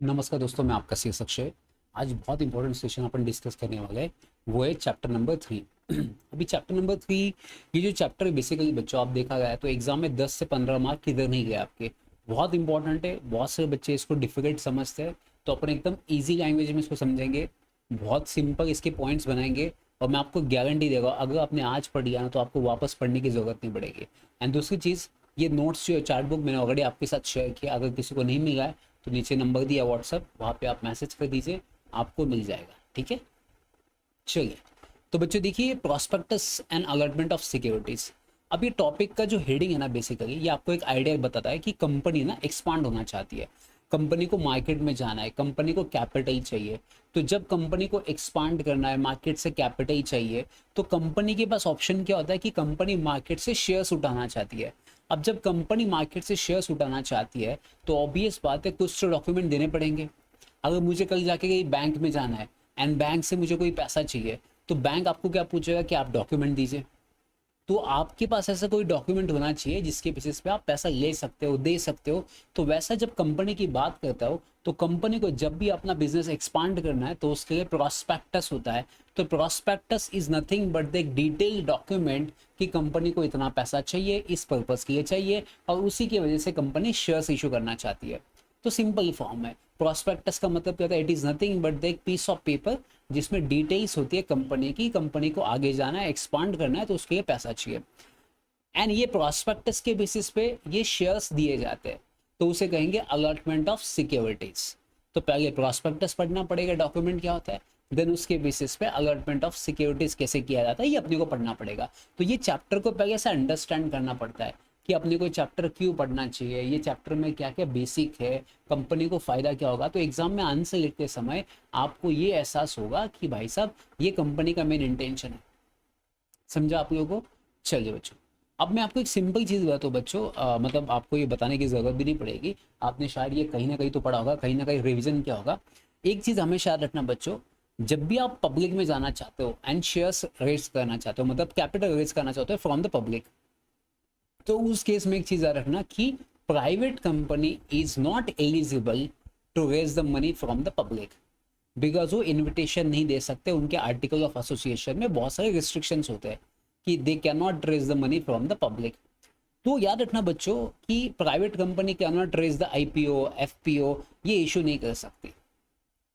नमस्कार दोस्तों, मैं आपका शीर्षक अक्षय। आज बहुत इंपॉर्टेंट सेशन अपन डिस्कस करने वाले हैं। वो है चैप्टर नंबर 3। अभी चैप्टर नंबर 3, ये जो चैप्टर है बेसिकली बच्चों आप देखा गया है तो एग्जाम में 10 से 15 मार्क किधर नहीं गए आपके। बहुत इंपॉर्टेंट है, बहुत सारे बच्चे इसको डिफिकल्ट समझते हैं, तो अपन एकदम ईजी लैंग्वेज में इसको समझेंगे, बहुत सिंपल इसके पॉइंट्स बनाएंगे। और मैं आपको गारंटी देगा, अगर आपने आज पढ़ लिया ना तो आपको वापस पढ़ने की जरूरत नहीं पड़ेगी। एंड दूसरी चीज़, ये नोट्स जो है चार्ट बुक मैंने ऑलरेडी आपके साथ शेयर किया, अगर किसी को नहीं मिला है तो नीचे नंबर दिया व्हाट्सअप, वहाँ पे आप मैसेज कर दीजिए, आपको मिल जाएगा। ठीक है, चलिए। तो बच्चों देखिए, prospectus and allotment of securities. अब ये टॉपिक का जो हेडिंग है ना, बेसिकली ये आपको एक आइडिया बताता है कि कंपनी ना एक्सपांड होना चाहती है, कंपनी को मार्केट में जाना है, कंपनी को कैपिटल चाहिए। तो जब कंपनी को एक्सपांड करना है, मार्केट से कैपिटल चाहिए, तो कंपनी के पास ऑप्शन क्या होता है कि कंपनी मार्केट से शेयर्स उठाना चाहती है। अब जब कंपनी मार्केट से शेयर्स उठाना चाहती है तो ऑब्वियस बात है, कुछ तो डॉक्यूमेंट देने पड़ेंगे। अगर मुझे कल जाके कहीं बैंक में जाना है एंड बैंक से मुझे कोई पैसा चाहिए, तो बैंक आपको क्या पूछेगा कि आप डॉक्यूमेंट दीजिए। तो आपके पास ऐसा कोई डॉक्यूमेंट होना चाहिए जिसके बेसिस पे आप पैसा ले सकते हो, दे सकते हो। तो वैसा जब कंपनी की बात करता हो, तो कंपनी को जब भी अपना बिजनेस एक्सपांड करना है तो उसके लिए प्रोस्पेक्टस होता है। तो prospectus is nothing but the detail document कि कंपनी को इतना पैसा चाहिए, इस पर्पस के लिए चाहिए, और उसी की वजह से कंपनी शेयर्स इशू करना चाहती है। तो सिंपल फॉर्म है, प्रोस्पेक्टस का मतलब क्या होता है? It is nothing but the एक पीस ऑफ पेपर जिसमें डिटेल्स होती है कंपनी की, कंपनी को आगे जाना है, एक्सपांड करना है, तो उसके लिए पैसा चाहिए। एंड ये प्रोस्पेक्टस के बेसिस पे ये शेयर्स दिए जाते हैं, तो उसे कहेंगे अलॉटमेंट ऑफ सिक्योरिटीज। तो पहले प्रोस्पेक्टस पढ़ना पड़ेगा, डॉक्यूमेंट क्या होता है, देन उसके बेसिस पे अलॉटमेंट ऑफ सिक्योरिटीज कैसे किया जाता है ये अपने को पढ़ना पड़ेगा। तो ये चैप्टर को पहले से अंडरस्टैंड करना पड़ता है कि अपने को चैप्टर क्यों पढ़ना चाहिए, ये चैप्टर में क्या क्या बेसिक है, कंपनी को फायदा क्या होगा। तो एग्जाम में आंसर लिखते समय आपको ये एहसास होगा कि भाई साहब ये कंपनी का मेन इंटेंशन है। समझा आप लोगों को? चलिए बच्चों, अब मैं आपको एक सिंपल चीज़ बताता हूँ बच्चों, मतलब आपको ये बताने की ज़रूरत भी नहीं पड़ेगी, आपने शायद ये कहीं ना कहीं तो पढ़ा होगा, कहीं ना कहीं रिवीजन किया होगा। एक चीज़ हमेशा याद रखना बच्चों, जब भी आप पब्लिक में जाना चाहते हो एंड शेयर्स रेज करना चाहते हो, मतलब कैपिटल रेज करना चाहते हो फ्रॉम द पब्लिक, तो उस केस में एक चीज़ याद रखना कि private company is not eligible to raise the money from the public, because वो इनविटेशन नहीं दे सकते। उनके आर्टिकल ऑफ एसोसिएशन में बहुत सारे रिस्ट्रिक्शंस होते हैं कि they can not raise the money from the public. तो याद रखना बच्चों कि private company can not raise the IPO, FPO, ये इशू नहीं कर सकती,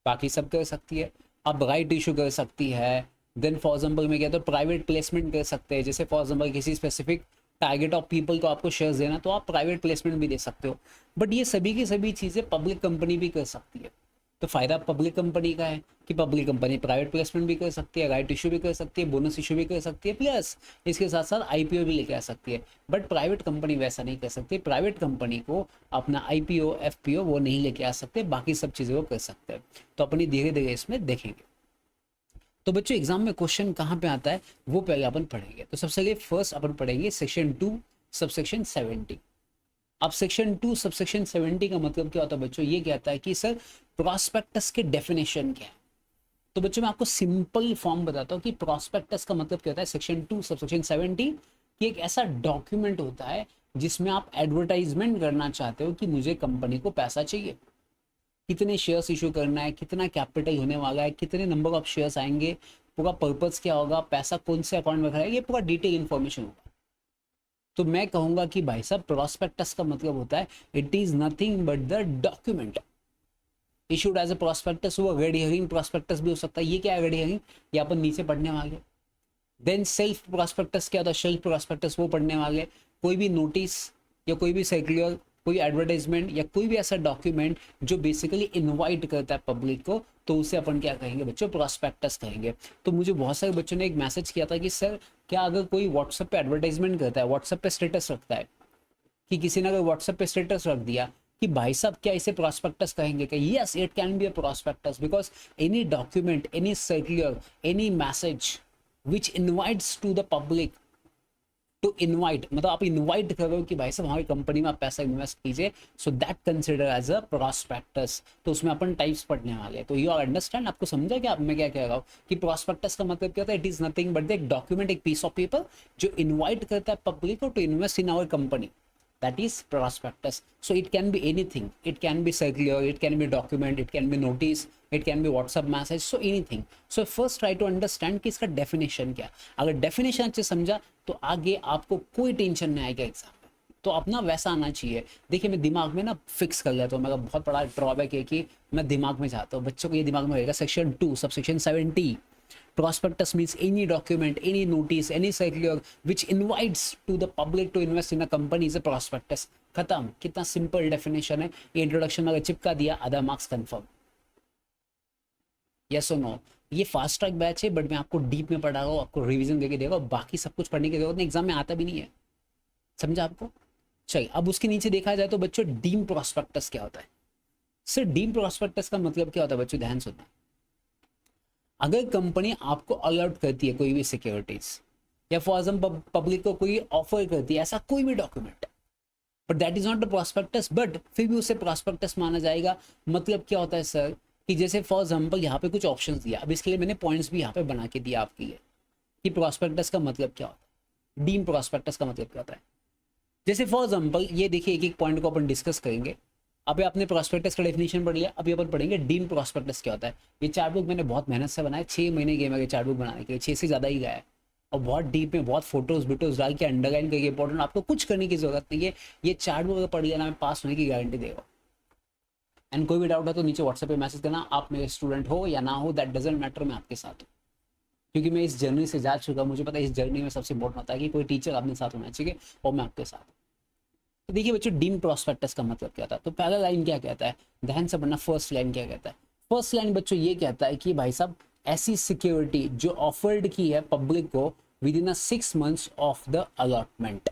बाकी सब कर सकती है। अब राइट इशू कर सकती है, देन फॉर एग्जाम्पल में क्या तो प्राइवेट प्लेसमेंट कर सकते हैं, जैसे फॉर एग्जाम्पल किसी स्पेसिफिक टारगेट ऑफ पीपल को आपको शेयर्स देना तो आप प्राइवेट प्लेसमेंट भी दे सकते हो। बट ये सभी की सभी चीज़ें पब्लिक कंपनी भी कर सकती है। तो फायदा पब्लिक कंपनी का है कि पब्लिक कंपनी प्राइवेट प्लेसमेंट भी कर सकती है, राइट इशू भी कर सकती है, बोनस इशू भी कर सकती है, प्लस इसके साथ साथ आईपीओ भी लेके आ सकती है। बट प्राइवेट कंपनी वैसा नहीं कर सकती। प्राइवेट कंपनी को अपना आईपीओ, एफपीओ वो नहीं लेके आ सकते, बाकी सब चीज़ें वो कर सकते हैं। तो अपनी धीरे धीरे इसमें देखेंगे। तो बच्चों एग्जाम में क्वेश्चन कहाँ पे आता है वो पहले अपन पढ़ेंगे। तो सबसे पहले फर्स्ट अपन पढ़ेंगे सेक्शन 2 सबसेक्शन 70। अब सेक्शन 2 सबसेक्शन 70 का मतलब क्या होता है बच्चों? ये कहता है कि सर प्रोस्पेक्टस के डेफिनेशन क्या है। तो बच्चों मैं आपको सिंपल फॉर्म बताता हूँ कि प्रोस्पेक्टस का मतलब क्या होता है। सेक्शन 2 सबसेक्शन 70 कि एक ऐसा डॉक्यूमेंट होता है जिसमें आप एडवर्टाइजमेंट करना चाहते हो कि मुझे कंपनी को पैसा चाहिए, कितने शेयर्स इशू करना है, कितना कैपिटल होने वाला है, कितने नंबर ऑफ शेयर्स आएंगे, पूरा पर्पस क्या होगा, पैसा कौन से अकाउंट में रखा है, ये पूरा डिटेल इन्फॉर्मेशन होगा। तो मैं कहूंगा कि भाई साहब प्रोस्पेक्टस का मतलब होता है it is nothing but the document issued as a prospectus. वो रेड हियरिंग प्रोस्पेक्टस भी हो सकता है। ये क्या है रेड हियरिंग? ये अपन नीचे पढ़ने वाले। देन सेल्फ प्रोस्पेक्टस क्या होता है? सेल्फ प्रोस्पेक्टस वो पढ़ने वाले। कोई भी नोटिस या कोई भी सर्कुलर, कोई एडवर्टाइजमेंट या कोई भी ऐसा डॉक्यूमेंट जो बेसिकली इनवाइट करता है पब्लिक को, तो उसे अपन क्या कहेंगे बच्चों? प्रोस्पेक्टस कहेंगे। तो मुझे बहुत सारे बच्चों ने एक मैसेज किया था कि सर क्या अगर कोई व्हाट्सएप पे एडवर्टाइजमेंट करता है, व्हाट्सएप पे स्टेटस रखता है, कि किसी ने अगर व्हाट्सएप पे स्टेटस रख दिया कि भाई साहब क्या इसे प्रोस्पेक्टस कहेंगे क्या? Yes, it can be a prospectus because any document, any circular, any message which invites to the public, to invite मतलब आप इनवाइट कर रहे हो कि भाई साहब हमारी कंपनी में आप पैसा इन्वेस्ट कीजिए, so that consider as a prospectus. तो उसमें अपन टाइप्स पढ़ने वाले हैं। तो यू आर अंडरस्टैंड, आपको समझा क्या मैं क्या कह रहा हूँ कि प्रोस्पेक्टस का मतलब क्या होता है? इट इज नथिंग बट एक डॉक्यूमेंट, एक पीस ऑफ पेपर जो इनवाइट करता है पब्लिक को to invest in our company. that is prospectus. So it can be anything, it can be circular, it can be document, it can be notice, it can be WhatsApp message, so anything. So first try to understand कि इसका definition क्या है. अगर definition अच्छे समझा तो आगे आपको कोई टेंशन नहीं आएगा एग्जाम में. तो अपना वैसा आना चाहिए. देखिए मैं दिमाग में ना फिक्स कर लेता हूँ, मेरा बहुत बड़ा ड्रॉबैक है कि मैं दिमाग में चाहता हूँ, बच्चों को ये दिमाग में रहेगा section 2 subsection 7T. Prospectus means any document, any notice, any circular which invites to the public to invest in a company is a prospectus. खत्म. कितना सिंपल डेफिनेशन है. ये इंट्रोडक्शन में अगर चिपका दिया आधा मार्क्स कंफर्म. यस और नो. ये फास्ट ट्रैक बैच है बट मैं आपको डीप में पढ़ा रहा हूँ, आपको रिवीजन देके देगा, बाकी सब कुछ पढ़ने की जरूरत नहीं, एग्जाम में आता भी नहीं है. समझा आपको. चलिए अब उसके नीचे देखा जाए तो बच्चों डीम प्रोस्पेक्टस क्या होता है. सर डीम प्रोस्पेक्टस का मतलब क्या होता है बच्चों, ध्यान सुनना. अगर कंपनी आपको अलर्ट करती है कोई भी सिक्योरिटीज या फॉर एग्जाम्पल पब्लिक को कोई ऑफर करती है ऐसा कोई भी document, but that is not the prospectus, but फिर भी उसे प्रोस्पेक्टस माना जाएगा. मतलब क्या होता है सर कि जैसे फॉर एग्जाम्पल यहाँ पे कुछ ऑप्शंस दिया, अब इसके लिए मैंने पॉइंट्स भी यहाँ पे बना के दिया आपके लिए कि प्रोस्पेक्टस का मतलब क्या होता है, डीम प्रोस्पेक्टस का मतलब क्या होता है. जैसे फॉर एग्जाम्पल ये देखिए एक एक पॉइंट को अपन डिस्कस करेंगे. अभी आपने प्रोस्पेक्टस का डेफिनेशन पढ़ लिया, अभी अपन पढ़ेंगे डीम प्रोस्पेक्टस क्या होता है. ये चार्ट बुक मैंने बहुत मेहनत से बनाया, 6 महीने गए मेरे चार्ट बुक बनाने के लिए, 6 से ज़्यादा ही गया है, और बहुत डीप में बहुत फोटोज बिटोज डाल के अंडरलाइन करके इंपॉर्टेंट, आपको कुछ करने की जरूरत नहीं है. ये चार्ट बुक अगर पढ़ लिया ना, मैं पास होने की गारंटी देगा. एंड कोई भी डाउट है तो नीचे व्हाट्सएप पे मैसेज करना, आप मेरे स्टूडेंट हो या ना हो दैट डजंट मैटर, मैं आपके साथ हूँ, क्योंकि मैं इस जर्नी से जा चुका. मुझे पता है इस जर्नी में सबसे इंपॉर्टेंट होता है कि कोई टीचर अपने साथ होना चाहिए और मैं आपके साथ. तो देखिए बच्चों डीम प्रोस्पेक्टस का मतलब क्या था. तो पहला लाइन क्या कहता है, ध्यान से पढ़ना. फर्स्ट लाइन क्या कहता है. फर्स्ट लाइन बच्चों ये कहता है कि भाई साहब ऐसी सिक्योरिटी जो ऑफर्ड की है पब्लिक को with in 6 months of the allotment.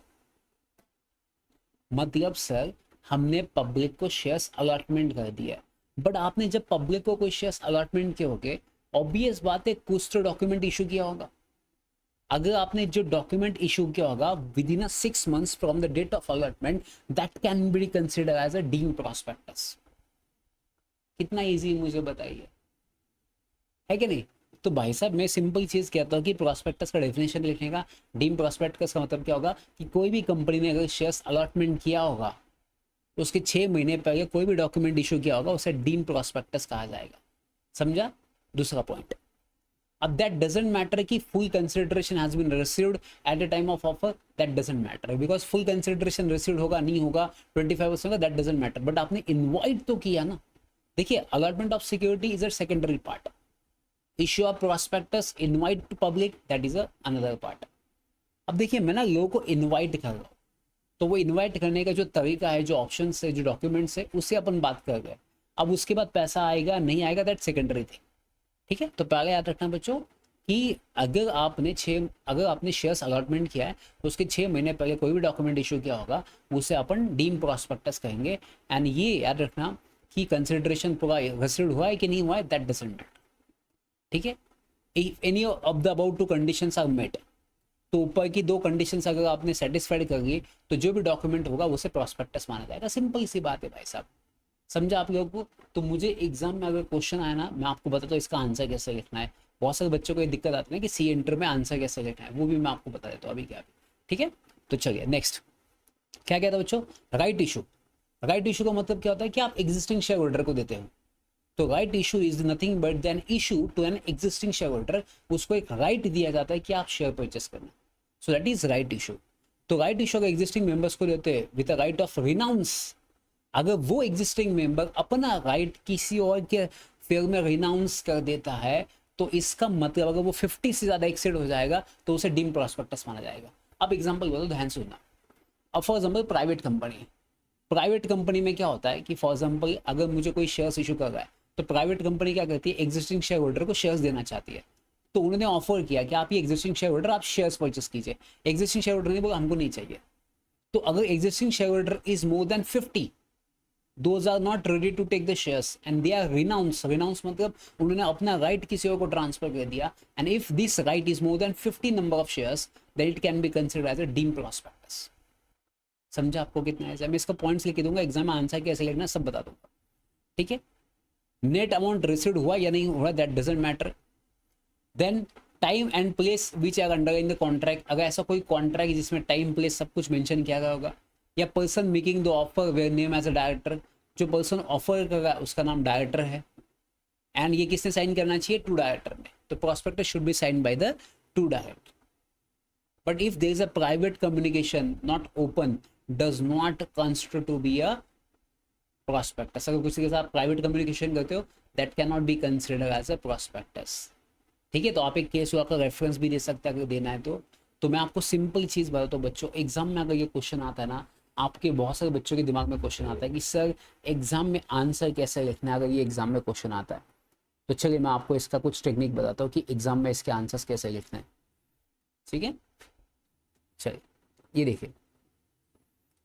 मतलब सर हमने पब्लिक को शेयर्स अलॉटमेंट कर दिया, बट आपने जब पब्लिक को कोई शेयर्स अलॉटमेंट किए होंगे, ऑब्वियस बात है कुछ तो डॉक्यूमेंट इशू किया होगा. अगर आपने जो डॉक्यूमेंट इशू किया होगा within 6 months from the date of allotment, that can be consider as a deem prospectus. कितना इजी मुझे बताइए, है कि नहीं. तो भाई साहब मैं सिंपल चीज कहता हूँ कि प्रोस्पेक्टस का डेफिनेशन लिखने का. डीम प्रोस्पेक्टस का मतलब क्या होगा कि कोई भी कंपनी ने अगर शेयर्स अलॉटमेंट किया होगा तो उसके 6 महीने पहले कोई भी डॉक्यूमेंट इशू किया होगा उसे डीम प्रोस्पेक्टस कहा जाएगा. समझा. दूसरा पॉइंट, अब दैट डजंट मैटर कि full consideration has been received at the time of offer, that doesn't matter because full consideration received होगा नहीं होगा 25% होगा, दैट डजंट मैटर, बट आपने इन्वाइट तो किया ना. देखिए allotment of security is a secondary part, issue of prospectus, invite to public, that is another part. अब देखिए मैं ना लोगों को इन्वाइट कर रहा हूँ, तो वो इन्वाइट करने का जो तरीका है, जो ऑप्शन है, जो डॉक्यूमेंट्स है, उससे अपन बात कर गए. अब उसके बाद पैसा आएगा नहीं आएगा दैट सेकेंडरी थिंग. ठीक है. तो पहले याद रखना बच्चों कि अगर आपने शेयर्स अलॉटमेंट किया है तो उसके 6 महीने पहले कोई भी डॉक्यूमेंट इशू किया होगा उसे अपन डीम प्रोस्पेक्टस कहेंगे. एंड ये याद रखना कि कंसिडरेशन पूरा रिसीव्ड हुआ है कि नहीं हुआ है दैट डजंट मैटर. ठीक है. If any of the about 2 conditions are met, तो ऊपर की 2 कंडीशंस अगर आपने सेटिस्फाइड कर ली तो जो भी डॉक्यूमेंट होगा उसे प्रोस्पेक्टस माना जाएगा. सिंपल सी बात है भाई साहब. समझा आप लोगों को. तो मुझे एग्जाम में अगर क्वेश्चन आया ना, मैं आपको बताता हूँ इसका आंसर कैसे लिखना है. बहुत सारे बच्चों को ये दिक्कत आती है कि सी इंटर में आंसर कैसे लिखना है, वो भी मैं आपको बता देता हूँ अभी क्या. ठीक है. तो चलिए नेक्स्ट क्या कहता है बच्चों, राइट इशू. राइट इशू का मतलब क्या होता है कि आप एग्जिस्टिंग शेयर होल्डर को देते हो. तो right issue is nothing but then issue to an existing share holder. उसको एक राइट दिया जाता है कि आप शेयर परचेस करना. सो दैट इज राइट इशू. तो राइट इशू अगर एग्जिस्टिंग मेंबर्स को देते हैं with a right of renounce, अगर वो एग्जिस्टिंग मेंबर अपना राइट किसी और के फेयर में रिनाउंस कर देता है तो इसका मतलब अगर वो 50 से ज्यादा एक्सीड हो जाएगा तो उसे डीम प्रोस्पेक्टस माना जाएगा. अब एग्जांपल बताओ, ध्यान से सुनना. अब फॉर एग्जांपल प्राइवेट कंपनी में क्या होता है कि फॉर एग्जांपल अगर मुझे कोई शेयर्स इशू कर रहा है तो प्राइवेट कंपनी क्या करती है, एग्जिस्टिंग शेयर होल्डर को शेयर्स देना चाहती है. तो उन्होंने ऑफर किया कि आप ये एग्जिस्टिंग शेयर होल्डर आप शेयर्स परचेस कीजिए. एग्जिस्टिंग शेयर होल्डर ने बोला हमको नहीं चाहिए. तो अगर existing share holder is more than 50, those are not ready to take the shares and they are renounce मतलब उन्होंने अपना राइट किसी और को ट्रांसफर कर दिया. and if this right is more than 50 number of shares then it can be considered as a deemed prospectus. समझा आपको कितना है. मैं इसका पॉइंट्स लिख दूंगा, एग्जाम में आंसर कैसे लिखना सब बता दूंगा. ठीक है. नेट अमाउंट रिसीव्ड हुआ या नहीं हुआ that doesn't matter. Then time and place which are under in the contract. अगर ऐसा कोई कॉन्ट्रैक्ट जिसमें टाइम प्लेस सब कुछ मेंशन किया गया होगा या person making the offer where name as a director, जो पर्सन ऑफर कर रहा है उसका नाम डायरेक्टर है, एंड ये किसने साइन करना चाहिए, टू डायरेक्टर ने, तो prospectus should be sign by the two director. But if there is a private communication not open does not constitute to be a prospectus. अगर किसी के साथ प्राइवेट कम्युनिकेशन करते हो that can not be considered as a prospectus. ठीक है, तो आप एक केस हुआ का रेफरेंस भी दे सकते हैं अगर देना है तो मैं आपको सिंपल चीज़ बताता हूँ बच्चों. एग्जाम में अगर ये क्वेश्चन आता है ना, आपके बहुत सारे बच्चों के दिमाग में क्वेश्चन आता है कि सर एग्जाम में आंसर कैसे लिखना है, अगर ये एग्जाम में क्वेश्चन आता है तो चलिए मैं आपको इसका कुछ टेक्निक बताता हूँ कि एग्जाम में इसके आंसर्स कैसे लिखना है. ठीक है, चलिए ये देखिए,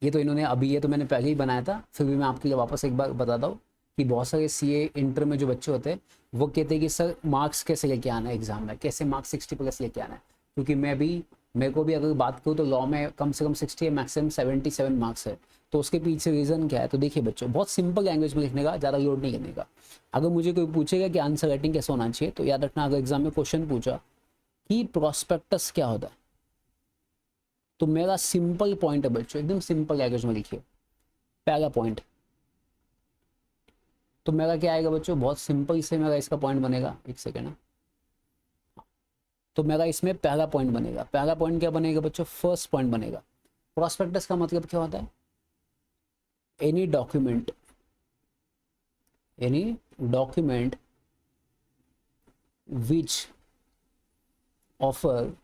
ये तो इन्होंने अभी, ये तो मैंने पहले ही बनाया था, फिर भी मैं आपके लिए वापस एक बार बताता हूँ कि बहुत सारे सीए इंटर में जो बच्चे होते हैं वो कहते हैं कि सर मार्क्स कैसे लेके आना है एग्जाम में, कैसे मार्क्स 60+ लेके आना है. क्योंकि मेरे को भी अगर बात करूँ तो लॉ में कम से कम 60 है, मैक्सिमम 77 मार्क्स है. तो उसके पीछे रीज़न क्या है, तो देखिए बच्चों, बहुत सिंपल लैंग्वेज में लिखने का, ज़्यादा लोड नहीं करने का. अगर मुझे कोई पूछेगा कि आंसर राइटिंग कैसे होना चाहिए, तो याद रखना, अगर एग्जाम में क्वेश्चन पूछा कि प्रोस्पेक्टस क्या होता है, तो मेरा सिंपल पॉइंट है बच्चों, एकदम सिंपल लैंग्वेज में लिखिए. पहला पॉइंट तो मेरा क्या आएगा बच्चों, बहुत सिंपल से मेरा इसका पॉइंट बनेगा, एक सेकेंड ना. तो मेरा इसमें पहला पॉइंट बनेगा. पहला पॉइंट क्या बनेगा बच्चों, फर्स्ट पॉइंट बनेगा. प्रोस्पेक्टस का मतलब क्या होता है, any document which offer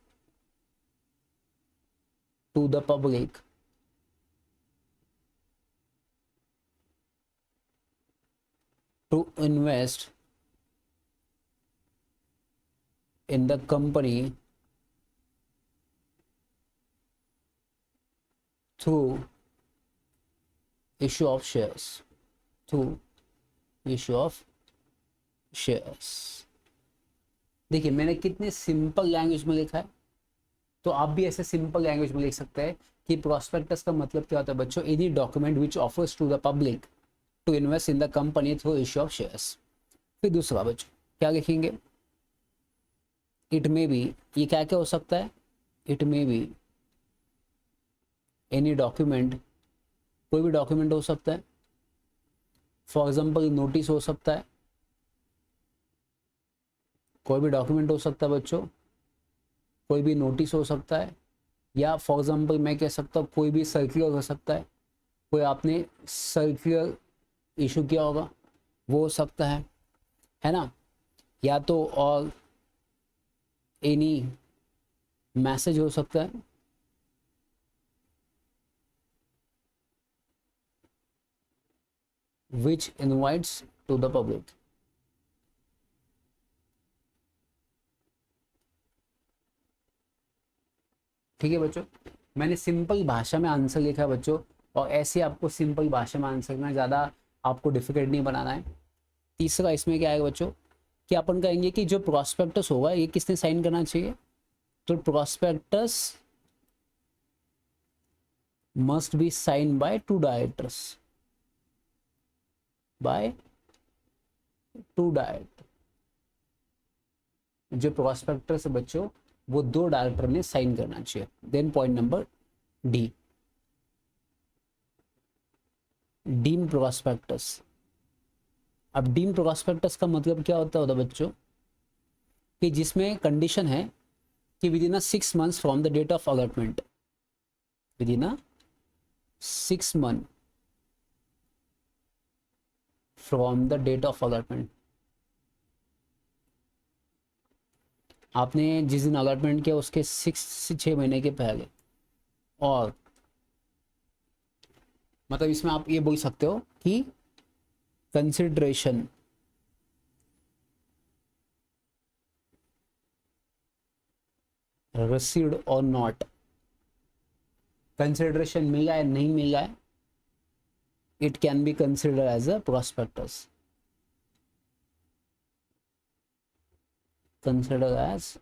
to the public to invest in the company through issue of shares, through issue of shares. देखिए मैंने कितने सिंपल लैंग्वेज में लिखा है, तो आप भी ऐसे सिंपल लैंग्वेज में लिख सकते हैं कि प्रोस्पेक्टस का मतलब क्या होता है बच्चों, any document which offers to the public to invest in the company through issue of shares. फिर दूसरा बच्चों क्या लिखेंगे, इट मे बी, ये क्या क्या हो सकता है, it may be any document, कोई भी डॉक्यूमेंट हो सकता है. फॉर एग्जाम्पल नोटिस हो सकता है, कोई भी डॉक्यूमेंट हो सकता है बच्चों, कोई भी नोटिस हो सकता है, या फॉर एग्जाम्पल मैं कह सकता हूँ कोई भी सर्कुलर हो सकता है, कोई आपने सर्कुलर इशू किया होगा वो हो सकता है ना, या तो और एनी मैसेज हो सकता है, विच इनवाइट्स टू द पब्लिक. ठीक है बच्चों, मैंने सिंपल भाषा में आंसर लिखा है बच्चों, और ऐसे आपको सिंपल भाषा में आंसर करना, ज़्यादा आपको डिफिकल्ट नहीं बनाना है. तीसरा इसमें क्या आएगा बच्चों, कि अपन कहेंगे कि जो प्रोस्पेक्टस होगा ये किसने साइन करना चाहिए, तो prospectus must be sign by two directors, by two director. जो प्रोस्पेक्टस है बच्चों वो दो डायरेक्टर ने साइन करना चाहिए. Then point number D, deem prospectus. अब डीम प्रोस्पेक्टस का मतलब क्या होता है बच्चों, कि जिसमें कंडीशन है कि within 6 months from the date of allotment, within 6 months from the date of allotment, आपने जिस दिन अलॉटमेंट किया उसके 6 से 6 महीने के पहले. और मतलब इसमें आप ये बोल सकते हो कि कंसिडरेशन रिसीव्ड और नॉट, कंसिडरेशन मिला है नहीं मिला है, it can be considered as a prospectus, consider as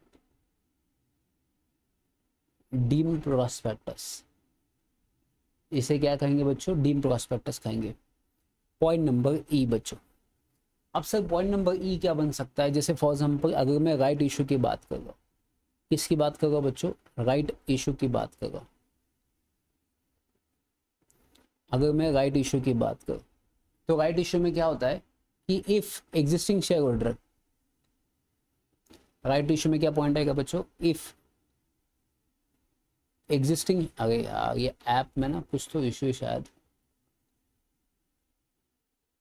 deem prospectus. इसे क्या कहेंगे बच्चों, डीम प्रोस्पेक्टस कहेंगे. पॉइंट नंबर ई बच्चों, अब सर पॉइंट नंबर ई क्या बन सकता है, जैसे फॉर एग्जांपल अगर मैं राइट इशू की बात कर रहा हूँ, किसकी बात कर रहा हूँ बच्चों, राइट इशू की बात कर रहा हूँ, अगर मैं राइट इशू की बात करूँ तो राइट इशू में क्या होता है कि if existing share holder, right issue में क्या पॉइंट आएगा बच्चों, इफ एग्जिस्टिंग, अरे यार ये ऐप में ना कुछ तो इशू है शायद,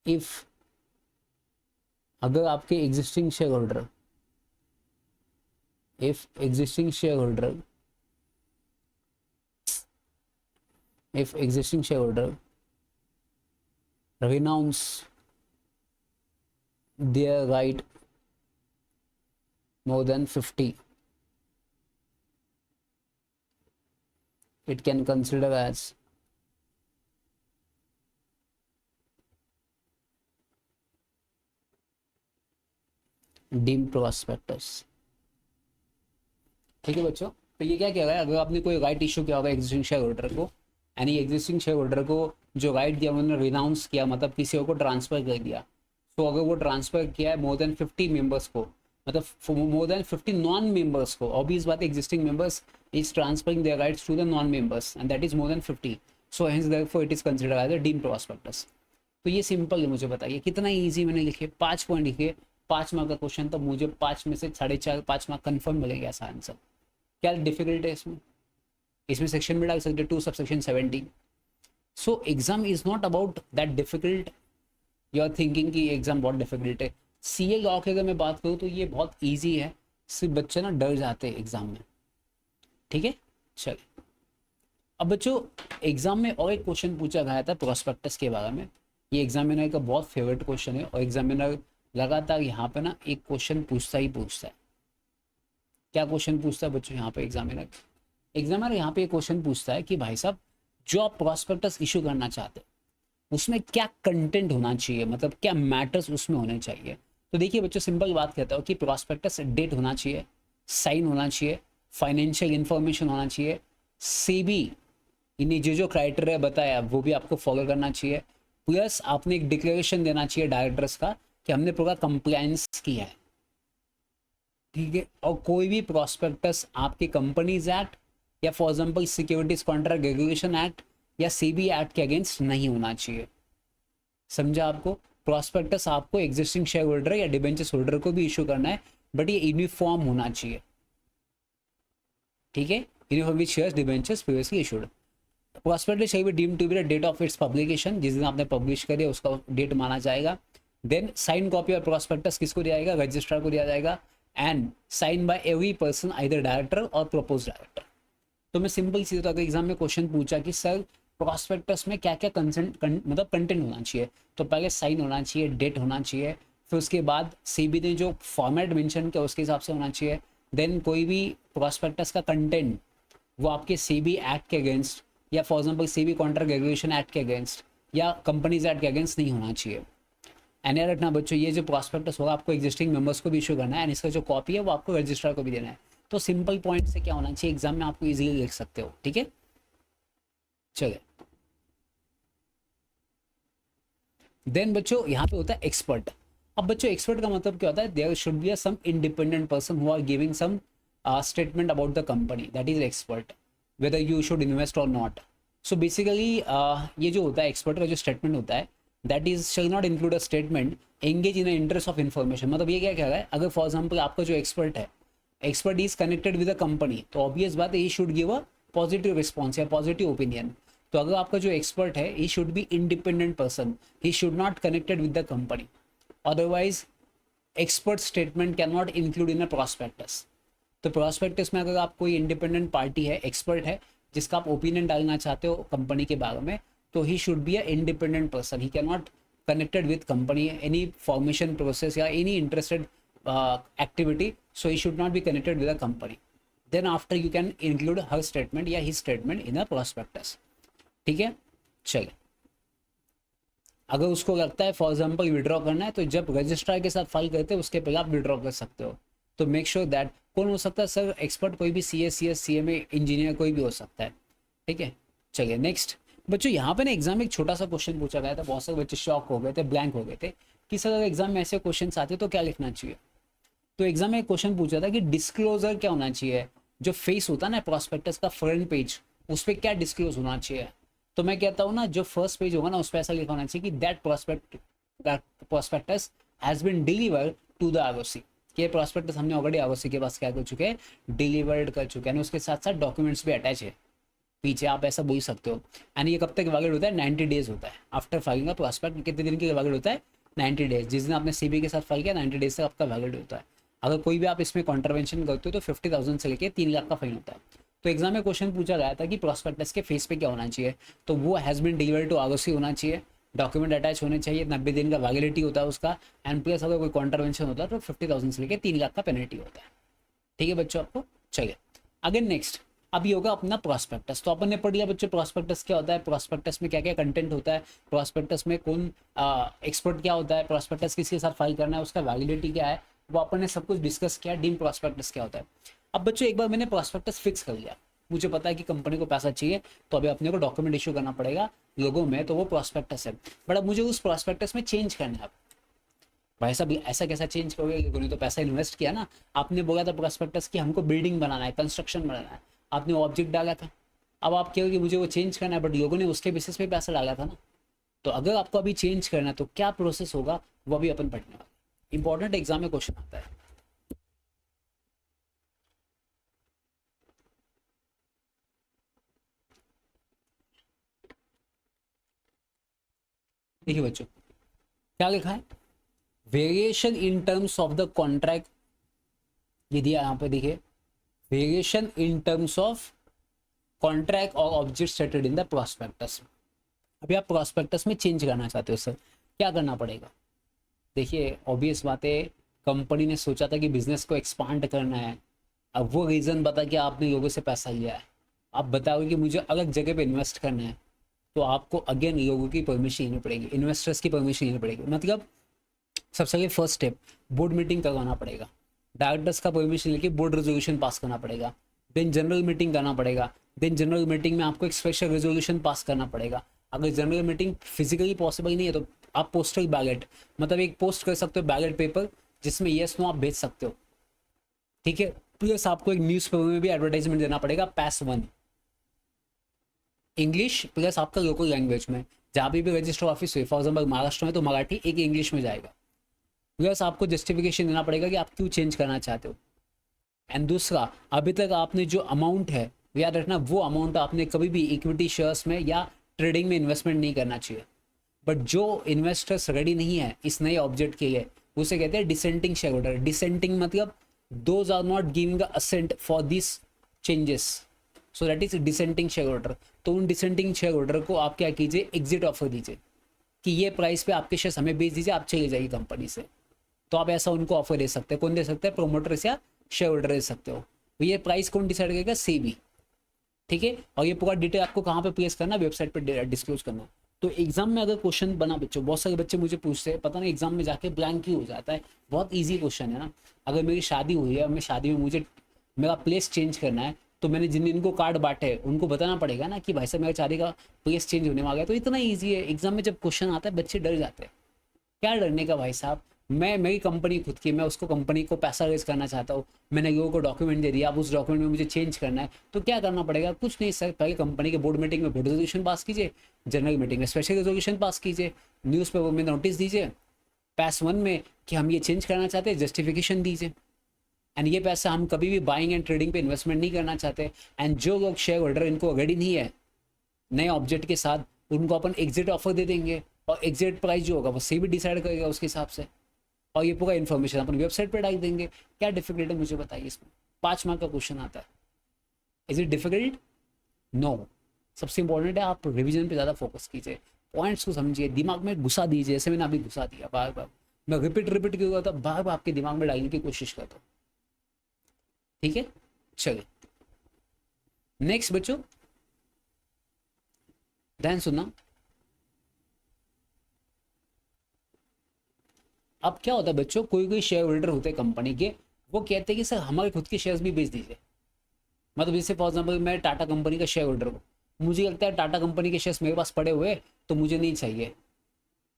इफ अगर आपके existing share holder, if existing share holder, if existing shareholder renounce their right more than 50, it can consider as deemed prospectus। ठीक है बच्चों, तो ये क्या कह रहा है, अगर आपने कोई राइट इशू किया होगा एग्जिस्टिंग शेयर होल्डर को, यानी एग्जिस्टिंग शेयर होल्डर को जो राइट दिया उन्होंने रिनाउंस किया, मतलब किसी और को ट्रांसफर कर दिया, तो अगर वो ट्रांसफर किया है मोर देन 50 मेंबर्स को, मतलब मोर देन 50 नॉन मेंबर्स को, ऑब्वियस बात है existing members is transferring their rights to the non members and that is more than 50, so hence therefore it is considered as a deemed prospectus. तो ये simple है, मुझे बताइए कितना easy मैंने लिखे, 5 पॉइंट लिखे, 5 मार्क का क्वेश्चन, तो मुझे 5 में से 4.5 5 मार्क कन्फर्म मिलेगा ऐसा आंसर। क्या डिफिकल्ट है इसमें, इसमें सेक्शन में डाल सकते 2 subsection 17। So exam is not about that difficult, you are thinking कि एग्जाम बहुत डिफिकल्ट है। सीए लॉ की अगर मैं बात करूँ तो ये बहुत ईजी है, सिर्फ बच्चे ना डर जाते हैं एग्जाम में। ठीक है, चलिए अब बच्चों एग्जाम में और एक क्वेश्चन पूछा गया था प्रोस्पेक्टस के बारे में, ये एग्जामिनर का बहुत फेवरेट क्वेश्चन है और एग्जामिनर लगातार यहाँ पे ना एक क्वेश्चन पूछता ही पूछता है। क्या क्वेश्चन पूछता है बच्चों यहाँ पे एग्जामिनर यहाँ पे क्वेश्चन पूछता है कि भाई साहब जो आप प्रोस्पेक्टस इशू करना चाहते हैं उसमें क्या कंटेंट होना चाहिए, मतलब क्या मैटर्स उसमें होने चाहिए। तो देखिए बच्चों सिंपल बात कहता हूँ कि प्रोस्पेक्टस डेट होना चाहिए, साइन होना चाहिए, फाइनेंशियल इंफॉर्मेशन होना चाहिए, सेबी इन्हें जो क्राइटेरिया बताया वो भी आपको फॉलो करना चाहिए, प्लस आपने एक डिक्लेरेशन देना चाहिए डायरेक्टर्स का कि हमने पूरा कंप्लायंस किया है। ठीक है, और कोई भी प्रोस्पेक्टस आपके कंपनीज एक्ट या for example securities contract regulation act या सीबी एक्ट के अगेंस्ट नहीं होना चाहिए। समझा आपको, प्रोस्पेक्टस आपको एग्जिस्टिंग शेयर होल्डर या डिबेंचर्स होल्डर को भी इशू करना है, बट ये यूनिफॉर्म होना चाहिए। ठीक है, uniformly shares debentures previously issued. Prospectus shall be deemed to be the date of its publication, जिस दिन आपने पब्लिश करे उसका डेट माना जाएगा। देन साइन कॉपी और प्रोस्पेक्टस किसको दिया जाएगा, रजिस्ट्रार को दिया जाएगा, and sign by every person either director और प्रपोज डायरेक्टर। तो मैं सिंपल चीज़, तो अगर एग्जाम में क्वेश्चन पूछा कि सर प्रोस्पेक्टस में क्या क्या मतलब कंटेंट होना चाहिए, तो पहले साइन होना चाहिए, डेट होना चाहिए, फिर उसके बाद सीबी ने जो फॉर्मेट मेंशन किया उसके हिसाब से होना चाहिए। देन कोई भी प्रोस्पेक्टस का कंटेंट वो आपके सीबी एक्ट के अगेंस्ट या for example CB contract regulation act के अगेंस्ट या कंपनीज एक्ट के अगेंस्ट नहीं होना चाहिए। एंड याद रखना बच्चों ये जो प्रोस्पेक्टस होगा आपको एग्जिस्टिंग मेंबर्स को भी इशू करना है एंड इसका जो कॉपी है वो आपको रजिस्ट्रार को भी देना है। तो सिंपल पॉइंट से क्या होना चाहिए एग्जाम में आपको इजीली लिख सकते हो। ठीक है, चलिए देन बच्चों यहाँ पे होता है एक्सपर्ट। अब बच्चों एक्सपर्ट का मतलब क्या होता है, there should be some independent person who are giving some statement about the company, that is expert, whether you should invest और नॉट। सो बेसिकली ये जो होता है एक्सपर्ट का जो स्टेटमेंट होता है that is shall not include a statement engage in interest of information. मतलब ये क्या कह रहा है, अगर फॉर एग्जाम्पल आपका जो एक्सपर्ट है, expert is connected with a company, तो ऑब्वियस बात है he should give a positive response या पॉजिटिव ओपिनियन। तो अगर आपका जो एक्सपर्ट है ही should be independent person, he should not connected with the company, otherwise expert statement can not include in a prospectus. तो प्रोस्पेक्टस में अगर आप कोई इंडिपेंडेंट पार्टी है, एक्सपर्ट है, जिसका आप ओपिनियन डालना चाहते हो कंपनी के बारे में, तो he should be a independent person, he can not connected with company any formation process या any interested activity, so he should not be connected with a company. Then after you can include her statement या his statement in a prospectus. ठीक है, चलिए अगर उसको लगता है for example withdraw करना है तो जब रजिस्ट्रार के साथ फाइल करते हैं उसके पहले आप विड्रॉ कर सकते हो। तो मेक श्योर दैट कौन हो सकता है सर, एक्सपर्ट कोई भी C S C S C M A engineer कोई भी हो सकता है। ठीक है, चलिए नेक्स्ट बच्चों यहाँ पे ना एग्जाम में एक छोटा सा क्वेश्चन पूछा गया था, बहुत सारे बच्चे शॉक हो गए थे, ब्लैंक हो गए थे कि सर अगर एग्जाम में ऐसे क्वेश्चन आते तो क्या लिखना चाहिए। तो एग्जाम में एक क्वेश्चन पूछा था कि डिस्क्लोजर क्या होना चाहिए, जो फेस होता है ना प्रोस्पेक्टस का फ्रंट पेज, उस पर क्या डिस्क्लोज होना चाहिए। तो मैं कहता हूँ ना, जो फर्स्ट पेज होगा ना उस पर ऐसा लिखा होना चाहिए कि that prospectus has been delivered to the ROC, कि प्रोस्पेक्टस हमने ऑलरेडी आरओसी के पास क्या कर चुके हैं, डिलीवर्ड कर चुके हैं। उसके साथ साथ डॉक्यूमेंट्स भी अटैच है पीछे, आप ऐसा बोल सकते हो। एंड ये कब तक वैलिड होता है, 90 डेज होता है आफ्टर फाइलिंग का प्रोस्पेक्ट। कितने दिन के वैलिड होता है, 90 डेज। जिस दिन आपने सीबी के साथ फाइल किया 90 डेज तक आपका वैलिड होता है। अगर कोई भी आप इसमें कॉन्ट्रवेंशन करते हो तो 50,000 से लेकर 3 लाख का फाइन होता है। तो एग्जाम में क्वेश्चन पूछा गया था कि प्रोस्पेक्टस के फेस पे क्या होना चाहिए, तो वो has been delivered to ROC होना चाहिए, डॉक्यूमेंट अटैच होने चाहिए, 90 दिन का वैलिडिटी होता है उसका, एंड प्लस अगर कोई कॉन्ट्रवेंशन होता है तो 50,000 से लेकर 3 लाख का पेनल्टी होता है। ठीक है बच्चों, आपको चलिए आगे नेक्स्ट। अब ये होगा अपना प्रोस्पेक्टस। तो अपन ने पढ़ लिया बच्चों प्रोस्पेक्टस क्या होता है, प्रोस्पेक्टस में क्या क्या कंटेंट होता है, प्रोस्पेक्टस में कौन एक्सपर्ट क्या होता है, प्रोस्पेक्टस किसके साथ फाइल करना है, उसका वैलिडिटी क्या है, वो अपन ने सब कुछ डिस्कस किया। डीम प्रोस्पेक्टस क्या होता है। अब बच्चों एक बार मैंने प्रोस्पेक्टस फिक्स कर लिया, मुझे पता है कि कंपनी को पैसा चाहिए, तो अभी अपने को डॉक्यूमेंट इशू करना पड़ेगा लोगों में, तो वो प्रोस्पेक्टस है। बट अब मुझे उस प्रोस्पेक्टस में चेंज करना है। भाई साहब ऐसा कैसा चेंज करोगे, लोगों ने तो पैसा इन्वेस्ट किया ना। आपने बोला था प्रोस्पेक्टस कि हमको बिल्डिंग बनाना है, कंस्ट्रक्शन बनाना है, आपने ऑब्जेक्ट डाला था। अब आप कहोगे मुझे वो चेंज करना है, बट लोगों ने उसके बेसिस पे पैसा डाला था ना। तो अगर आपको अभी चेंज करना है तो क्या प्रोसेस होगा, वो अभी अपन पढ़ने वाले। इंपॉर्टेंट एग्जाम में क्वेश्चन आता है। देखिए बच्चों क्या लिखा है, variation in terms of the contract, ये दिया यहाँ पे देखिए, variation in terms of contract और object stated in the prospectus. अभी आप प्रोस्पेक्टस में चेंज करना चाहते हो सर, क्या करना पड़ेगा। देखिए ऑब्वियस बात है, कंपनी ने सोचा था कि बिजनेस को एक्सपांड करना है। अब वो रीज़न बता कि आपने लोगों से पैसा लिया है, आप बताओगे कि मुझे अलग जगह पे इन्वेस्ट करना है, तो आपको अगेन लोगों की परमिशन लेनी पड़ेगी, इन्वेस्टर्स की परमिशन लेनी पड़ेगी। मतलब सबसे पहले फर्स्ट स्टेप, बोर्ड मीटिंग करवाना पड़ेगा, डायरेक्टर्स का परमिशन लेके बोर्ड रेजोल्यूशन पास करना पड़ेगा, देन जनरल मीटिंग करना पड़ेगा, देन जनरल मीटिंग में आपको एक स्पेशल रेजोल्यूशन पास करना पड़ेगा। अगर जनरल मीटिंग फिजिकली पॉसिबल नहीं है तो आप पोस्टल बैलेट, मतलब एक पोस्ट कर सकते हो बैलेट पेपर, जिसमें येस नो आप भेज सकते हो। ठीक है, प्लस आपको एक न्यूज़ पेपर में भी एडवर्टाइजमेंट देना पड़ेगा, PAS 1 इंग्लिश प्लस आपका लोकल लैंग्वेज में, जहाँ भी रजिस्टर ऑफिस हुई, फॉर एग्जाम्पल महाराष्ट्र में तो मराठी एक इंग्लिश में जाएगा। प्लस आपको जस्टिफिकेशन देना पड़ेगा कि आप क्यों चेंज करना चाहते हो। एंड दूसरा, अभी तक आपने जो अमाउंट है याद रखना, वो अमाउंट आपने कभी भी इक्विटी शेयर्स में या ट्रेडिंग में इन्वेस्टमेंट नहीं करना चाहिए। बट जो इन्वेस्टर्स रेडी नहीं है इस नए ऑब्जेक्ट के लिए, उसे कहते हैं डिसेंटिंग शेयर होल्डर। डिसेंटिंग मतलब those are not giving assent for this changes, so that is dissenting share holder. तो उन डिसेंटिंग शेयर होल्डर को आप क्या कीजिए, एग्जिट ऑफर दीजिए कि ये प्राइस पे आपके शेयर हमें बेच दीजिए, आप चले जाइए कंपनी से। तो आप ऐसा उनको ऑफर दे सकते हैं। कौन दे सकते हैं, प्रोमोटर्स या शेयर होल्डर दे सकते हो। तो ये प्राइस कौन डिसाइड करेगा, सेबी। ठीक है, और ये पूरा डिटेल आपको कहाँ पे प्लेस करना, वेबसाइट पे डिस्क्लोज करना। तो एग्जाम में अगर क्वेश्चन बना बच्चों, बहुत सारे बच्चे मुझे पूछते हैं, पता नहीं एग्जाम में जाके ब्लैंक ही हो जाता है। बहुत ईजी क्वेश्चन है ना। अगर मेरी शादी हुई है, मैं शादी में मुझे मेरा प्लेस चेंज करना है, तो मैंने जिन इनको कार्ड बांटे उनको बताना पड़ेगा ना कि भाई साहब मेरा शादी का प्लेस चेंज होने वाला है। तो इतना ईजी है। एग्जाम में जब क्वेश्चन आता है बच्चे डर जाते हैं। क्या डरने का भाई साहब, मैं मेरी कंपनी खुद की, मैं उसको कंपनी को पैसा रेज करना चाहता हूँ, मैंने लोगों को डॉक्यूमेंट दे दिया, अब उस डॉक्यूमेंट में मुझे चेंज करना है, तो क्या करना पड़ेगा, कुछ नहीं सर। पहले कंपनी के बोर्ड मीटिंग में बोर्ड रेजोल्यूशन पास कीजिए, जनरल मीटिंग में स्पेशल रेजोल्यूशन पास कीजिए, न्यूज़ पेपर में नोटिस दीजिए, PAS 1 में कि हम ये चेंज करना चाहते हैं, जस्टिफिकेशन दीजिए। एंड ये पैसा हम कभी भी बाइंग एंड ट्रेडिंग पे इन्वेस्टमेंट नहीं करना चाहते। एंड जो लोग शेयर होल्डर इनको रेडी नहीं है नए ऑब्जेक्ट के साथ, उनको अपन एग्जिट ऑफर दे देंगे, और एग्जिट प्राइस जो होगा वो सेबी डिसाइड करेगा उसके हिसाब से। और ये पूरा इन्फॉर्मेशन अपन वेबसाइट पे डाल देंगे। क्या डिफिकल्ट है मुझे बताइए इसमें। 5 मार्क का क्वेश्चन आता है, इज इट डिफिकल्ट, नो। सबसे इंपॉर्टेंट है आप रिवीजन पे ज़्यादा फोकस कीजिए, पॉइंट्स को समझिए, दिमाग में घुसा दीजिए, जैसे मैंने अभी घुसा दिया बार बार। मैं रिपीट क्यों करता, बार बार आपके दिमाग में डालने की कोशिश करता हूँ। ठीक है, चलिए नेक्स्ट बच्चों, ध्यान सुनना। अब क्या होता है बच्चों, कोई कोई शेयर होल्डर होते हैं कंपनी के, वो कहते हैं कि सर हमारे खुद के शेयर्स भी बेच दीजिए। मतलब जैसे फॉर एग्जाम्पल मैं टाटा कंपनी का शेयर होल्डर हूँ, मुझे लगता है टाटा कंपनी के शेयर्स मेरे पास पड़े हुए तो मुझे नहीं चाहिए।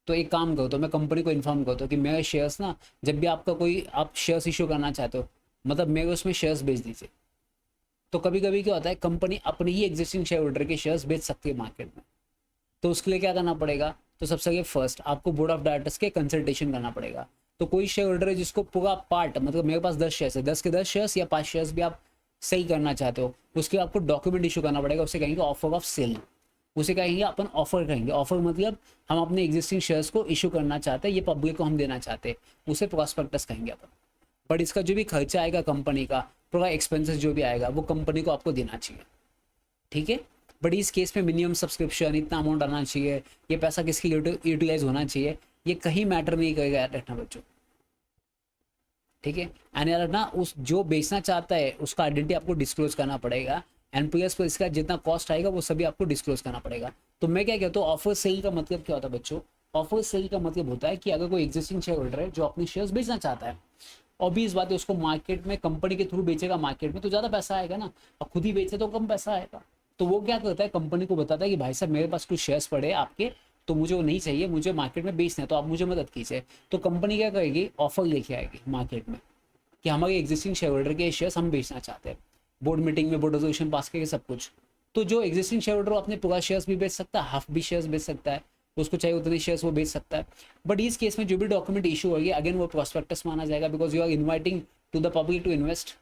तो एक काम करो, तो मैं कंपनी को इन्फॉर्म करता हूँ कि मेरे शेयर्स ना, जब भी आपका कोई आप शेयर्स इशू करना चाहते हो, मतलब मेरे उसमें शेयर्स बेच दीजिए। तो कभी कभी क्या होता है, कंपनी अपने ही एग्जिस्टिंग शेयर होल्डर के शेयर्स बेच सकती है मार्केट में। तो उसके लिए क्या करना पड़ेगा, तो सबसे आगे फर्स्ट आपको बोर्ड ऑफ डायरेक्टर्स के कंसल्टेशन करना पड़ेगा। तो कोई शेयर होल्डर है जिसको पूरा पार्ट, मतलब मेरे पास 10 शेयर्स है, 10 के 10 शेयर्स या 5 शेयर्स भी आप सही करना चाहते हो, उसके आपको डॉक्यूमेंट इशू करना पड़ेगा। उसे कहेंगे ऑफर ऑफ सेल, उसे कहेंगे अपन ऑफर कहेंगे। ऑफर मतलब हम अपने एग्जिस्टिंग शेयर्स को इशू करना चाहते हैं, ये पब्लिक को हम देना चाहते हैं, उसे प्रॉस्पेक्टस कहेंगे अपन। बट इसका जो भी खर्चा आएगा कंपनी का, पूरा एक्सपेंसेस जो भी आएगा वो कंपनी को आपको देना चाहिए, ठीक है। बट इस केस में मिनिमम सब्सक्रिप्शन इतना अमाउंट आना चाहिए, ये पैसा किसकी यूटिलाइज होना चाहिए, ये कहीं मैटर नहीं करेगा यार रखना बच्चों, ठीक है। एंड यार ना उस जो बेचना चाहता है उसका आइडेंटिटी आपको डिस्क्लोज करना पड़ेगा, एंड प्लस पर इसका जितना कॉस्ट आएगा वो सभी आपको डिस्क्लोज करना पड़ेगा। तो मैं क्या कहता हूँ, ऑफर सेल का मतलब क्या होता है बच्चों, ऑफर सेल का मतलब होता है कि अगर कोई एग्जिस्टिंग शेयर होल्डर है जो अपने शेयर्स बेचना चाहता है, ऑब्वियस बात है उसको मार्केट में कंपनी के थ्रू बेचेगा, मार्केट में तो ज़्यादा पैसा आएगा ना, और खुद ही बेचे तो कम पैसा आएगा। तो वो क्या करता है, कंपनी को बताता है कि भाई साहब मेरे पास कुछ शेयर्स पड़े आपके, तो मुझे वो नहीं चाहिए, मुझे मार्केट में बेचना है, तो आप मुझे मदद कीजिए। तो कंपनी क्या करेगी, ऑफर लेके आएगी मार्केट में कि हमारे एग्जिस्टिंग शेयर होल्डर के शेयर्स हम बेचना चाहते हैं, बोर्ड मीटिंग में बोर्ड रेजोल्यूशन पास करके सब कुछ। तो जो एग्जिस्टिंग शेयर होल्डर अपने पूरा शेयर्स भी बेच सकता है, हाफ भी शेयर्स बेच सकता है, उसको चाहिए उतने शेयर्स वो बेच सकता है। बट इस केस में जो भी डॉक्यूमेंट इशू होगी अगेन वो प्रोस्पेक्टस माना जाएगा, because you are inviting to the public to invest.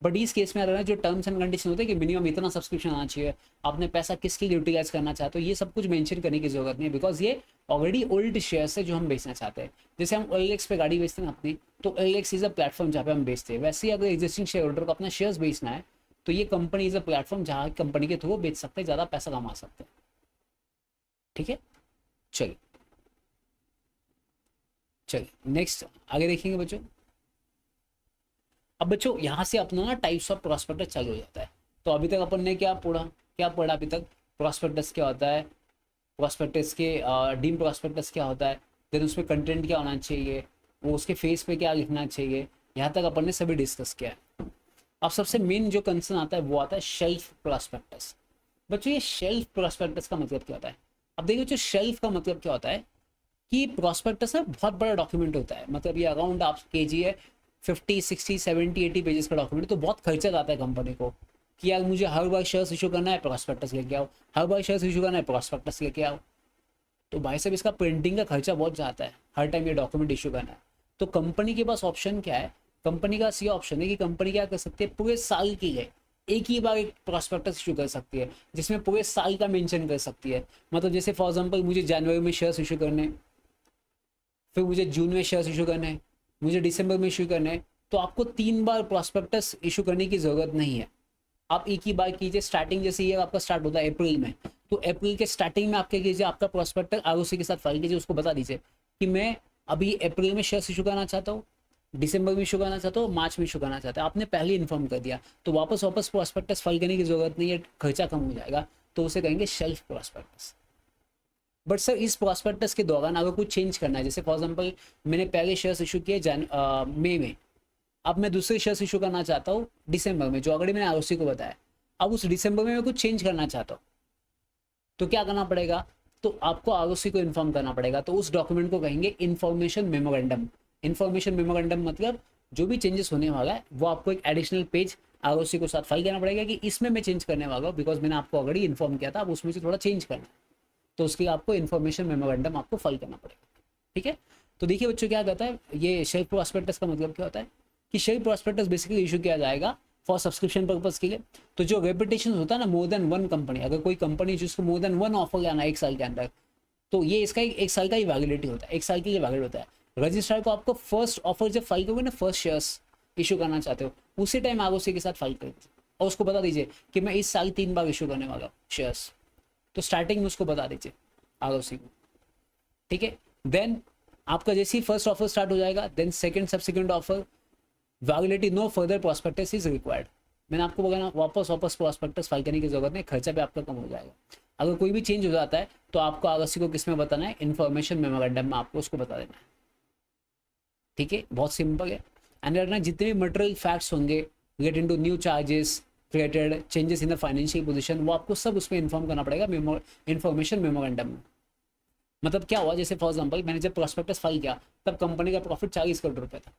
But इस केस में आ रहा है जो टर्म्स एंड कंडीशन होते हैं कि मिनिमम इतना सब्सक्रिप्शन आना चाहिए, आपने पैसा किसके लिए यूटिलाइज करना चाहते हो, ये सब कुछ मेंशन करने की जरूरत नहीं है, बिकॉज ये ऑलरेडी ओल्ड शेयर्स है जो हम बेचना चाहते हैं। जैसे हम OLX पे गाड़ी बेचते हैं अपनी, तो OLX इज अ प्लेटफॉर्म जहाँ पे हम बेचते हैं, वैसे ही अगर एग्जिस्टिंग शेयर होल्डर को अपना शेयर्स बेचना है तो ये कंपनी इज अ प्लेटफॉर्म जहाँ कंपनी के थ्रू बेच सकते हैं, ज़्यादा पैसा कमा सकते हैं, ठीक है। चलिए चलिए नेक्स्ट आगे देखेंगे बच्चों। अब बच्चों यहाँ से अपना ना टाइप्स ऑफ प्रोस्पेक्टस चालू हो जाता है। तो अभी तक अपन ने क्या पढ़ा अभी तक, प्रोस्पेक्टस क्या होता है, प्रोस्पेक्टस के डीम प्रोस्पेक्टस क्या होता है, देन उसमें कंटेंट क्या होना चाहिए, वो उसके फेस पे क्या लिखना चाहिए, यहाँ तक अपन ने सभी डिस्कस किया है। अब सबसे मेन जो कंसर्न आता है वो आता है शेल्फ प्रोस्पेक्टस। बच्चों ये शेल्फ प्रोस्पेक्टस का मतलब क्या होता है, अब देखिए जो शेल्फ का मतलब क्या होता है कि प्रोस्पेक्टस ना बहुत बड़ा डॉक्यूमेंट होता है, मतलब ये अराउंड आप केजी है 50 60 70 80 पेजेस का डॉक्यूमेंट, तो बहुत खर्चा आता है कंपनी को कि यार मुझे हर बार शेयर्स इशू करना है प्रोस्पेक्टस लेके आओ, हर बार शेयर्स इशू करना है प्रोस्पेक्टस लेके आओ। तो भाई साहब इसका प्रिंटिंग का खर्चा बहुत जाता है हर टाइम ये डॉक्यूमेंट इशू करना है। तो कंपनी के पास ऑप्शन क्या है, कंपनी का ये ऑप्शन है कि कंपनी क्या कर सकती है, पूरे साल के लिए एक ही बार एक प्रोस्पेक्टस इशू कर सकती है, जिसमें पूरे साल का मेंशन कर सकती है। मतलब जैसे फॉर एग्जांपल मुझे जनवरी में शेयर्स इशू करने, फिर मुझे जून में शेयर्स इशू करने हैं, मुझे दिसंबर में इशू करने हैं, तो आपको 3 बार प्रॉस्पेक्टस इशू करने की ज़रूरत नहीं है, आप एक ही बार कीजिए। स्टार्टिंग जैसे ये आपका स्टार्ट होता है अप्रैल में, तो अप्रैल के स्टार्टिंग में आप क्या कीजिए, आपका प्रॉस्पेक्टस ROC के साथ फाइल कीजिए, उसको बता दीजिए कि मैं अभी अप्रैल में शेयर्स इशू करना चाहता हूँ, दिसंबर में इशू करना चाहता हूँ, मार्च में इशू करना चाहता है, आपने पहले इन्फॉर्म कर दिया, तो वापस वापस प्रॉस्पेक्टस फाइल करने की जरूरत नहीं है, खर्चा कम हो जाएगा, तो उसे कहेंगे शेल्फ प्रॉस्पेक्टस। बट सर इस प्रॉस्पेक्टस के दौरान अगर कुछ चेंज करना है, जैसे फॉर एग्जांपल मैंने पहले शेयर्स इशू किए मई में, अब मैं दूसरे शेयर्स इशू करना चाहता हूँ दिसंबर में, जो ऑलरेडी मैंने ROC को बताया, अब उस दिसंबर में मैं कुछ चेंज करना चाहता हूँ, तो क्या करना पड़ेगा, तो आपको ROC को इन्फॉर्म करना पड़ेगा, तो उस डॉक्यूमेंट को कहेंगे इन्फॉर्मेशन मेमोरेंडम। इन्फॉर्मेशन मेमोरेंडम मतलब जो भी चेंजेस होने वाला है वो आपको एक एडिशनल पेज ROC को साथ फाइल करना पड़ेगा कि इसमें मैं चेंज करने वाला हूँ, बिकॉज मैंने आपको ऑलरेडी इन्फॉर्म किया था, अब उसमें से थोड़ा चेंज करना है, तो उसके आपको इन्फॉर्मेशन मेमोरेंडम आपको फाइल करना पड़ेगा, ठीक है। तो देखिए बच्चों क्या कहता है, ये शेल्फ प्रॉस्पेक्टस का मतलब क्या होता है कि शेल्फ प्रॉस्पेक्टस बेसिकली इशू किया जाएगा फॉर सब्सक्रिप्शन पर्पस के लिए। तो जो रेपुटेशन होता है ना, मोर देन वन कंपनी, अगर कोई कंपनी जिसको मोर देन वन ऑफर लाना है एक साल के अंदर, तो ये इसका एक साल का ही वैलिडिटी होता है, एक साल के लिए वैलिड होता है। रजिस्ट्रार को आपको फर्स्ट ऑफर जब फाइल करोगे ना, फर्स्ट शेयर्स इशू करना चाहते हो, उसी टाइम ROC के साथ फाइल कर दीजिए और उसको बता दीजिए कि मैं इस साल 3 बार इशू करने वाला हूँ शेयर्स, तो स्टार्टिंग में उसको बता दीजिए ROC को, ठीक है। देन आपका जैसे ही फर्स्ट ऑफर स्टार्ट हो जाएगा, then second subsequent offer validity no further prospectus is required. मैंने आपको बोला वापस प्रॉस्पेक्टस फाइल करने की जरूरत नहीं, खर्चा भी आपका कम हो जाएगा। अगर कोई भी चेंज हो जाता है तो आपको ROC को किस में बताना है, इन्फॉर्मेशन मेमोरेंडम में आपको उसको बता देना है, ठीक है, बहुत सिंपल है। एंड ना जितने भी मटेरियल फैक्ट्स होंगे related to new charges created, changes in the financial position, वो आपको सब उसमें इन्फॉर्म करना पड़ेगा इन्फॉर्मेशन मेमोरेंडम में। मतलब क्या हुआ, जैसे फॉर एग्जांपल मैंने जब प्रॉस्पेक्टस फाइल किया तब कंपनी का प्रॉफिट 40 करोड़ रुपए था,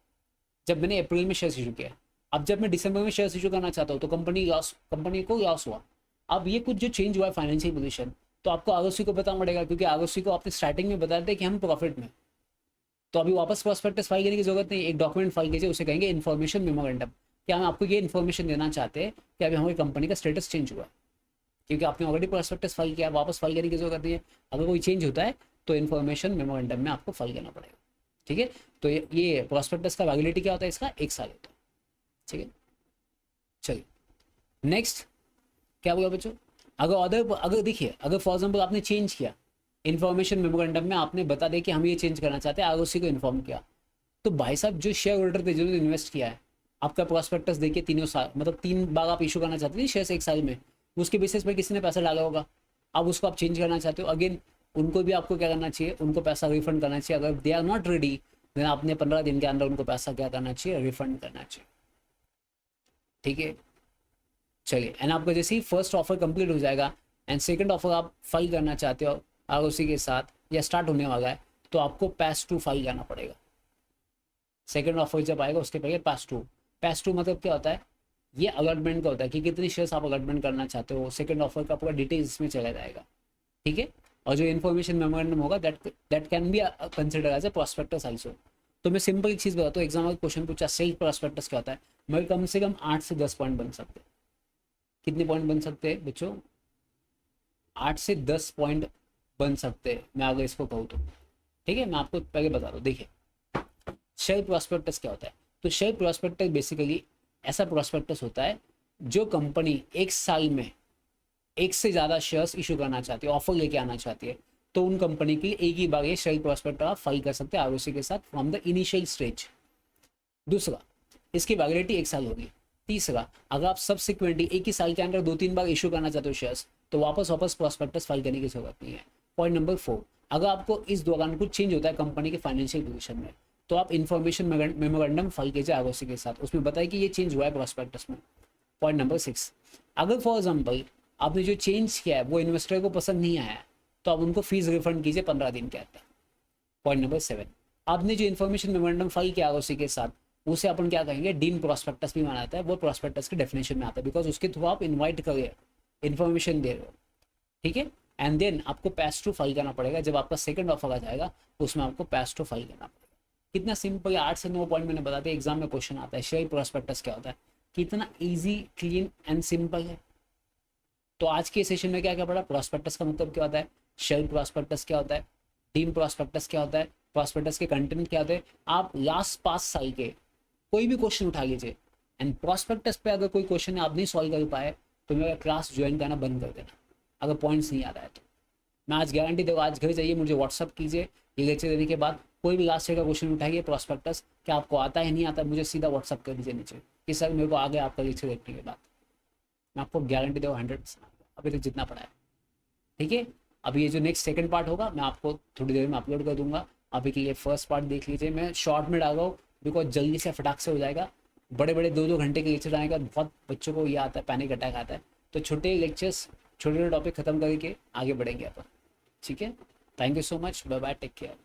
जब मैंने अप्रैल में शेयर्स इशू किया। अब जब मैं दिसंबर में शेयर्स इशू करना चाहता हूँ तो कंपनी को लॉस हुआ। अब ये कुछ जो चेंज हुआ है फाइनेंशियल पोजीशन, तो आपको आरओसी को पता पड़ेगा, क्योंकि आरओसी को आपने स्टार्टिंग में बता दें कि हम प्रॉफिट में। तो अभी वापस प्रॉस्पेक्टस फाइल करने की जरूरत नहीं, एक डॉक्यूमेंट फाइल कीजिए, उसे कहेंगे इन्फॉर्मेशन मेमोरेंडम। क्या हम आपको ये इन्फॉर्मेशन देना चाहते हैं कि अभी हमारी कंपनी का स्टेटस चेंज हुआ है, क्योंकि आपने ऑलरेडी प्रॉस्पेक्टस फाइल किया, वापस फाइल करने की जरूरत नहीं है। अगर कोई चेंज होता है तो इन्फॉर्मेशन मेमोरेंडम में आपको फाइल करना पड़ेगा। ठीक है, तो ये प्रॉस्पेक्टस का वैलिडिटी क्या होता है, इसका 1 साल होता है। ठीक है, चलिए नेक्स्ट क्या बोला बच्चों। अगर देखिए, अगर फॉर एग्जाम्पल आपने चेंज किया इन्फॉर्मेशन मेमोरेंडम में, आपने बता दिया कि हम ये चेंज करना चाहते हैं, आरओसी को इन्फॉर्म किया, तो भाई साहब जो शेयर होल्डर थे जिन्होंने इन्वेस्ट किया है, आपका प्रॉस्पेक्टस देखिए तीनों साल, मतलब 3 बार आप इशू करना चाहते थे शेयर 1 साल में, उसके बेसिस पे किसी ने पैसा डाला होगा, अब उसको आप चेंज करना चाहते हो, अगेन उनको भी आपको क्या करना चाहिए, उनको पैसा रिफंड करना चाहिए। अगर they are not ready, then आपने 15 दिन के अंदर उनको पैसा क्या करना चाहिए, रिफंड करना चाहिए। ठीक है, चलिए, एंड आपका जैसे ही फर्स्ट ऑफर कंप्लीट हो जाएगा एंड सेकंड ऑफर आप फाइल करना चाहते हो आरओसी के साथ या स्टार्ट होने वाला है, तो आपको पैस टू फाइल करना पड़ेगा। सेकंड ऑफर जब आएगा उसके पहले पैस टू मतलब क्या होता है, ये अलॉटमेंट का होता है कि कितनी शेयर्स आप अलॉटमेंट करना चाहते हो। सेकंड ऑफर का पूरा डिटेल्स इसमें चला जाएगा। ठीक है, और जो इन्फॉर्मेशन मेमोरेंडम होगा that can be consider as a prospectus also. तो मैं सिंपल एक चीज़ बताता हूँ, एग्जाम में क्वेश्चन पूछा सेल्फ प्रॉस्पेक्टस क्या होता है, मगर कम से कम 8 से 10 पॉइंट बन सकते हैं। कितने पॉइंट बन सकते हैं बच्चों, 8 से 10 पॉइंट बन सकते हैं, मैं अगर इसको कहूँ तो। ठीक है, मैं आपको पहले बता दूँ। देखिए शेयर प्रॉस्पेक्टस क्या होता है, तो शेयर प्रॉस्पेक्टस बेसिकली ऐसा प्रॉस्पेक्टस होता है जो कंपनी 1 साल में 1 से ज़्यादा शेयर्स इशू करना चाहती है, ऑफर लेके आना चाहती है, तो उन कंपनी के लिए एक ही बार ये शेयर प्रॉस्पेक्टस आप फाइल कर सकते हैं आरओसी के साथ फ्रॉम द इनिशियल स्टेज। दूसरा, इसकी वैलिडिटी 1 साल होगी। तीसरा, अगर आप सब्सिक्वेंटली एक ही साल के अंदर 2-3 बार इशू करना चाहते हो शेयर्स, तो वापस प्रॉस्पेक्टस फाइल करने की जरूरत नहीं है। पॉइंट नंबर 4, अगर आपको इस दौरान कुछ चेंज होता है कंपनी के फाइनेंशियल पोजीशन में, तो आप इन्फॉर्मेशन मेमोरेंडम फाइल कीजिए आरओसी के साथ, उसमें बताइए कि ये चेंज हुआ है प्रॉस्पेक्टस में। पॉइंट नंबर 6, अगर फॉर एग्जाम्पल आपने जो चेंज किया है वो इन्वेस्टर को पसंद नहीं आया, तो आप उनको फीस रिफंड कीजिए 15 दिन के अंदर। पॉइंट नंबर 7, आपने जो इन्फॉर्मेशन मेमोरेंडम फाइल किया आरओसी के साथ, उसे अपन क्या कहेंगे, डीम प्रॉस्पेक्टस भी माना जाता है, वो प्रॉस्पेक्टस के डेफिनेशन में आता है, बिकॉज उसके थ्रू आप इन्वाइट करिए, इन्फॉर्मेशन दे रहे हो। ठीक है, एंड देन आपको पैस टू फाइल करना पड़ेगा। जब आपका सेकंड ऑफर आ जाएगा उसमें आपको पैस टू फाइल करना पड़ेगा। कितना सिंपल है, 8 से 9 पॉइंट मैंने बता दिया। एग्जाम में क्वेश्चन आता है शेयर प्रॉस्पेक्टस क्या होता है, कितना ईजी, क्लीन एंड सिंपल है। तो आज के सेशन में क्या क्या पढ़ा, प्रॉस्पेक्टस का मतलब क्या होता है, शेयर प्रॉस्पेक्टस क्या होता है, डीम प्रॉस्पेक्टस क्या होता है, प्रॉस्पेक्टस के कंटेंट क्या होते हैं। आप लास्ट 5 साल के कोई भी क्वेश्चन उठा लीजिए, एंड प्रॉस्पेक्टस पे अगर कोई क्वेश्चन आप नहीं सॉल्व कर पाए तो मेरा क्लास ज्वाइन करना बंद कर देना, अगर पॉइंट्स नहीं आ रहा है तो। मैं आज गारंटी दूंगा, आज घर जाइए, मुझे व्हाट्सअप कीजिए, ये लेक्चर देने के बाद कोई भी लास्ट ईयर का क्वेश्चन उठाइए प्रॉस्पेक्टस, क्या आपको आता है नहीं आता, मुझे सीधा व्हाट्सअप कर दीजिए नीचे कि सर मेरे को आ गया आपका लेक्चर देखने के बाद। मैं आपको गारंटी दूंगा 100% अभी तक जितना पढ़ा है। ठीक है, अभी ये जो नेक्स्ट सेकंड पार्ट होगा मैं आपको थोड़ी देर में अपलोड कर दूंगा। अभी के लिए फर्स्ट पार्ट देख लीजिए, मैं शॉर्ट में डाल रहा हूँ बिकॉज जल्दी से फटाक से हो जाएगा। बड़े बड़े 2-2 घंटे के लेक्चर आने का बहुत बच्चों को ये आता है, पैनिक अटैक आता है, तो छोटे लेक्चर्स, छोटे छोटे टॉपिक खत्म करके आगे बढ़ेंगे अपन। ठीक है, thank you so much, bye bye, take care.